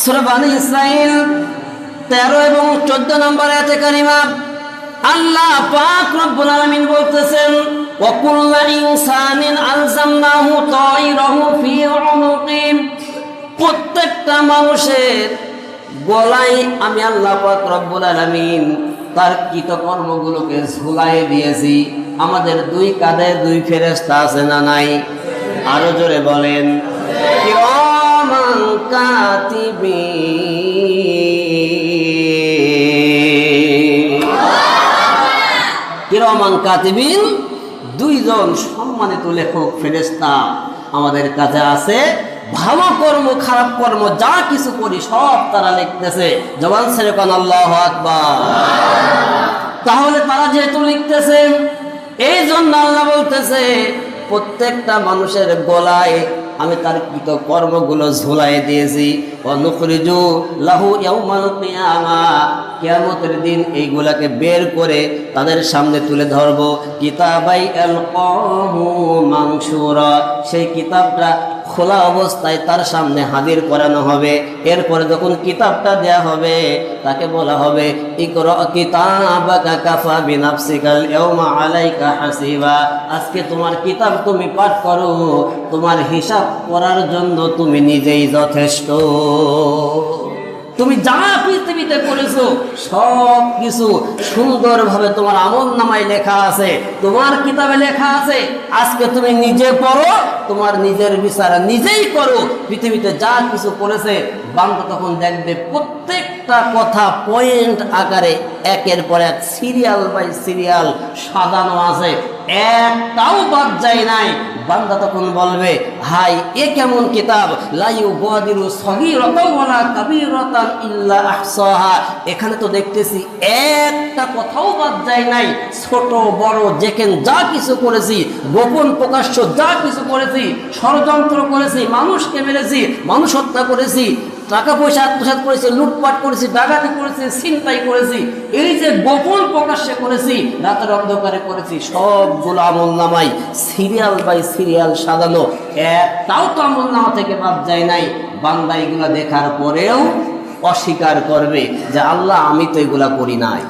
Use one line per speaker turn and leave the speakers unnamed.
সূরা বনী ইসরাঈল 13 এবং 14 নম্বর আয়াতে কারিমা আল্লাহ পাক রব্বুল আলামিন বলতেছেন ওয়া কুল্লু ইনসানিন আলজামনাহু তায়রাহু ফি উনুকি, প্রত্যেকটা মানুষের গলায় আমি আল্লাহ পাক রব্বুল আলামিন তার কৃতকর্মগুলোকে ঝুলাইয়ে দিয়েছি। আমাদের দুই কাঁধে দুই ফেরেশতা আছে না নাই? আরো জোরে বলেন কিরামান কাতিবিন। কিরামান কাতিবিন, দুইজন সম্মানিত লেখক ফেরেশতা আমাদের কাছে আছে। ভালো কর্ম খারাপ কর্ম যা কিছু করি সব তারা লিখতেছে। জবান ছেড়ে কোন আল্লাহু আকবার। তাহলে তারা যেহেতু লিখতেছে, এই জন্য আল্লাহ বলতেছে প্রত্যেকটা মানুষের গলায় আমি তার কৃত কর্মগুলো ঝুলাই দিয়েছি। অনুখরিজু লাহু ইয়াউমাল কিয়ামা, কিয়ামতের দিন এইগুলাকে বের করে তাদের সামনে তুলে ধরব। কিতাবাই আলকাহু মানশুরা, সেই কিতাবটা খোলা অবস্থায় তার সামনে হাজির করানো হবে। এরপরে যখন কিতাবটা দেয়া হবে তাকে বলা হবে ইকরা কিতাবাকা কাফা বিনাফসিকাল ইয়াউমা আলাইকা হাসিবা, আজকে তোমার কিতাব তুমি পাঠ করো, তোমার হিসাব করার জন্য তুমি নিজেই যথেষ্ট। তুমি যা পৃথিবীতে করেছো সব কিছু সুন্দরভাবে তোমার আমলনামায় লেখা আছে, তোমার কিতাবে লেখা আছে। আজকে তুমি নিজে পড়ো, তোমার নিজের বিচার নিজেই করো। পৃথিবীতে যা কিছু করেছে বান্দা তখন দেখবে প্রত্যেকটা কথা পয়েন্ট আকারে একের পর এক সিরিয়াল বাই সিরিয়াল সাজানো আছে, একটাও বাদ যায় নাই। বান্দা তখন বলবে হাই এ কেমন কিতাব, লা ইউগাদিরু সগীরাতাও ওয়ালা কাবীরাতান ইল্লা আহসাহা, এখানে তো দেখতেছি একটা কথাও বাদ যায় নাই। ছোট বড় যেখানে যা কিছু করেছি, গোপন প্রকাশ্য যা কিছু করেছি, ষড়যন্ত্র করেছি, মানুষকে মেরেছি, মানুষ হত্যা করেছি, টাকা পয়সা আত্মসাৎ করেছি, লুটপাট করেছি, ডাকাতি করেছি, ছিনতাই করেছি, এই যে গোপন প্রকাশ্যে করেছি, রাতের অন্ধকারে করেছি, সবগুলো আমলনামায় সিরিয়াল বাই সিরিয়াল সাজানো, একটাও তো আমলনামা থেকে বাদ যায় নাই। বান্দা এগুলা দেখার পরেও অস্বীকার করবে যে আল্লাহ আমি তো এগুলা করি নাই।